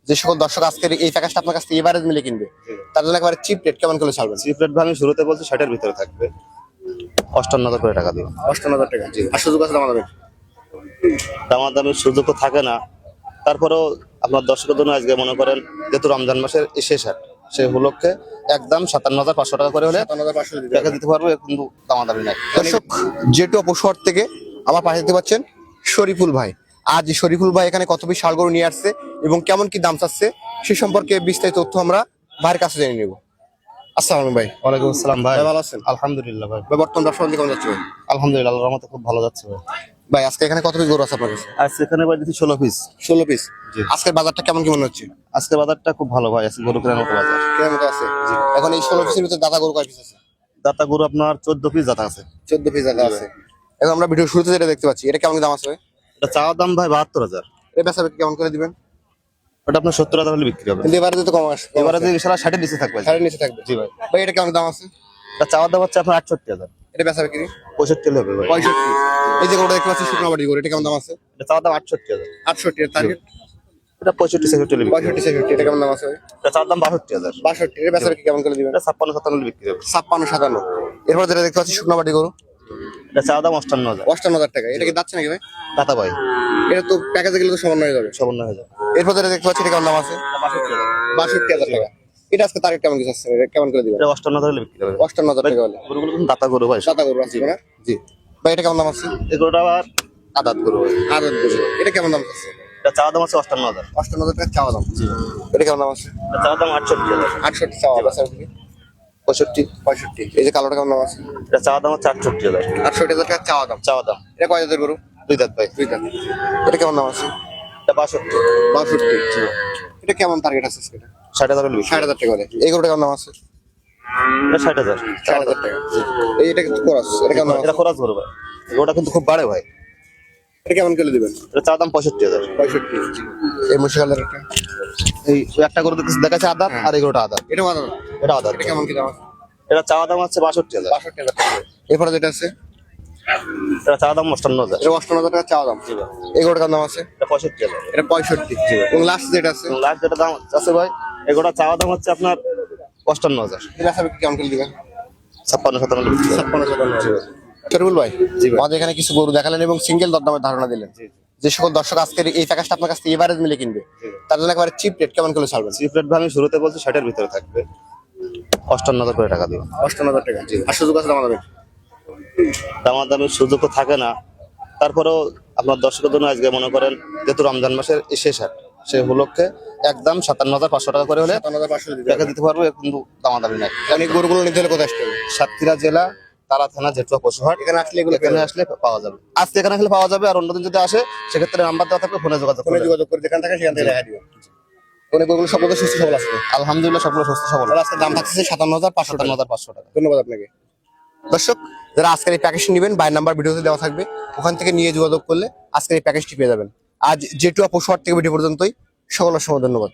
যে সকল দর্শক আজকের এই প্যাকেজটা আপনার কাছ থেকে এভারেজ মিলে কিনবে তার জন্য একেবারে চিপ রেট কেমন করে ছাড়বেন? চিপ রেট আমি শুরুতে বলছি 60-এর ভিতরে থাকবে, 58,000 করে টাকা দিব। 58,000 টাকা। আর সুযোগ আছে দামাদামি? দামাদামির সুযোগ তো থাকে না, তারপরেও আপনার দর্শকের জন্য আজকে মনে করেন যেহেতু রমজান মাসের শেষ হাট, সেই উপলক্ষে একদম 57,500 টাকা করে হলে 57,500 টাকা দিতে পারবো, কিন্তু দামাদামি নাই। দর্শক যেটু অপসর থেকে আমার পাশে দেখতে পাচ্ছেন শরীফুল ভাই। আজ শরীফুল ভাই এখানে কত পিস ষাঁড় গরু নিয়ে আসছে এবং কেমন কি দাম চাচ্ছে সে সম্পর্কে বিস্তারিত তথ্য আমরা ভাইয়ের কাছে জেনে নেব। আসসালামু আলাইকুম ভাই। ওয়ালাইকুম আসসালাম ভাই। ভালো আছেন? আলহামদুলিল্লাহ ভাই। ভাই বর্তমান ব্যবসা বাণিজ্য কেমন যাচ্ছে ভাই? আলহামদুলিল্লাহ, আল্লাহর রহমতে খুব ভালো যাচ্ছে ভাই। ভাই আজকে এখানে কত পিস গরু আছে আপনার কাছে? আজকে এখানে ভাই দিচ্ছি 16 পিস। 16 পিস। জি। আজকের বাজারটা কেমন কি মনে হচ্ছে? আজকে বাজারটা খুব ভালো ভাই, আজকে গরু কেনার মতো বাজার। কেমন মতো আছে? এখন এই 16 পিসের ভিতরে দাদা গরু কয় পিস আছে? দাতা গরু আপনার 14 পিস দাতা আছে। 14 পিস দাদা আছে। এখন আমরা ভিডিও শুরুতে যেটা দেখতে পাচ্ছি এটা কেমন কি দাম আছে ভাই? এটা চাওয়া দাম ভাই 72,000। এটা বেচা বিক্রি কেমন করে দিবেন? ওটা আপনার 70,000 হলে বিক্রি হবে। কিন্তু এবারে তো কম আসে। এবারে যে ইনশাআল্লাহ 60-এর নিচে থাকবে। 60 এর নিচে থাকবে। জি ভাই। ভাই এটা কেমন দাম আছে? এটা চাওয়া দাম হচ্ছে আপনার 68,000। এটা বেচা বিক্রি 65 হলে হবে ভাই। 65। এই যে গরুটা দেখতে পাচ্ছি শুকনো বাড়ি গরু এটা কেমন দাম আছে? এটা চাওয়া দাম 68,000। 68 এর টার্গেট। এটা 65-66 হলে বিক্রি হবে। 65 66 এটা কেমন দাম আছে ভাই? এটা চাওয়া দাম 62,000। 62 এর বেচা বিক্রি কেমন করে দিবেন? এটা 56-57 হলে বিক্রি হবে। 56 57। এরপর যেটা দেখতে পাচ্ছি শুকনো বাড়ি গরু এটা চাওয়া দাম 58,000। 58,000 টাকা। এটা কি দাচ্ছে নাকি ভাই? দাতা ভাই এটা তো প্যাকেজে গেলে তো সমান হয়ে যাবে। সবন্ন হয়ে যাবে। এরপর যেটা দেখতে পাচ্ছি এটা কেমন দাম আছে? 62,000 টাকা। এটা আজকে টার্গেট কেমন কিছু আছে? এটা কেমন করে দিবেন? এটা 58,000 হলে বিক্রি হবে। 58,000 টাকা হলে। গরুগুলো কিন্তু দাতা গরু ভাই। সাদা গরু আছে না? জি। ভাই এটা কেমন দাম আছে? এই গরুটা আবার আদাত গরু ভাই। আদত গরু। এটা কেমন দাম আছে? এটা চাওয়া দাম আছে 58,000। 58,000 টাকা চাওয়া দাম। জি। এটা কেমন দাম আছে? এটা চাওয়া দাম 68,000। 68 চাওয়া বেচা বিক্রি 65। 65। এই যে কালোটা কেমন দাম আছে? এটা চাওয়া দাম হচ্ছে 68,000। 68,000 টাকা চাওয়া দাম। চাওয়া দাম এটা কয় জাতের গরু? 2 দাঁত ভাই। দুই দাঁত। এটা কেমন দাম আছে? এটা 62। 62। এটা কেমন টার্গেট আছে এটা? 60,000 হলে বিক্রি হবে। 60,000 টাকা হলে। এই গরুটা কেমন দাম আছে? এটা 60,000। 60,000 টাকা। এটা কিন্তু খরচ। এটা কেমন দাম আছে? এটা খরচ গরু ভাই। গরুটা কিন্তু খুব বাড়ে ভাই। এটা কেমন করে দিবেন? এটা চাওয়া দাম 65,000। 65। এই মুশকিলের একটা। এই একটা গরু দেখাচ্ছে আদাত, আর এই গরুটা আদাত। এটা ভালো। এটা আদাত। এটা কেমন কি দাম আছে? এটা চাওয়া দাম হচ্ছে 62,000। 62,000 টাকা। এরপরে যেটা আছে এটা চাওয়া দাম 58,000। এটা 58,000 টাকা চাওয়া দাম। এই গরুটার দাম আছে? এটা 65,000। এটা 65। এবং লাস্ট যেটা আছে এবং লাস্ট যেটা দাম আছে ভাই, এই গরুটা চাওয়া দাম হচ্ছে আপনার 55,000। এটা বেচা বিক্রি কেমন করে দিবেন? 56-57 বিক্রি হবে। 56,000। শরীফুল ভাই, আমাদের এখানে কিছু গরু দেখালেন এবং সিঙ্গেল দরদামের ধারণা দিলেন। যে সকল দর্শক আজকের এই প্যাকেজটা আপনার কাছ থেকে এভারেজ মিলে কিনবে তার জন্য একেবারে চিপ রেট কেমন করে ছাড়বেন? চিপ রেট আমি শুরুতে বলছি 60-এর ভিতরে থাকবে, 58,000 করে টাকা দিব। 58,000 টাকা। আর সুযোগ আছে দামাদামি? দামাদামির সুযোগ তো থাকে না, তারপরেও আপনার দর্শকের জন্য আজকে মনে করেন যেহেতু রমজান মাসের শেষ হাট, সেই উপলক্ষে একদম 57,500 টাকা করে হলে 57,500 দিতে টাকা দিতে পারবো, কিন্তু দামাদামি নাই। এই গরুগুলো নিতে হলে কোথায় আসতে হবে? সাতক্ষীরা জেলা তারা থানা জেঠুয়া পশুহাট, এখানে আসলে এগুলো এখানে আসলে পাওয়া যাবে। আজকে এখানে আসলে পাওয়া যাবে, আর অন্যদিন যদি আসে সেক্ষেত্রে নাম্বার দেওয়া থাকবে, ফোনে যোগাযোগ ফোনে করবে। যোগাযোগ করে যেখান থেকে সেখান থেকে দেখা দিবেন। কোন গরুগুলো সকল সুস্থ সবল আছে? আলহামদুলিল্লাহ সবগুলো সুস্থ সবল। তাহলে আজকে দাম থাকছে 57,500 টাকা। 57,500 টাকা। ধন্যবাদ আপনাকে। দর্শক যারা আজকের এই প্যাকেজটি নেবেন বাই নাম্বার ভিডিওতে দেওয়া থাকবে, ওখান থেকে নিয়ে যোগাযোগ করলে আজকের এই প্যাকেজটি পেয়ে যাবেন। আজ জেটুয়া পশুহাট থেকে ভিডিও পর্যন্তই। সকলের সময় ধন্যবাদ।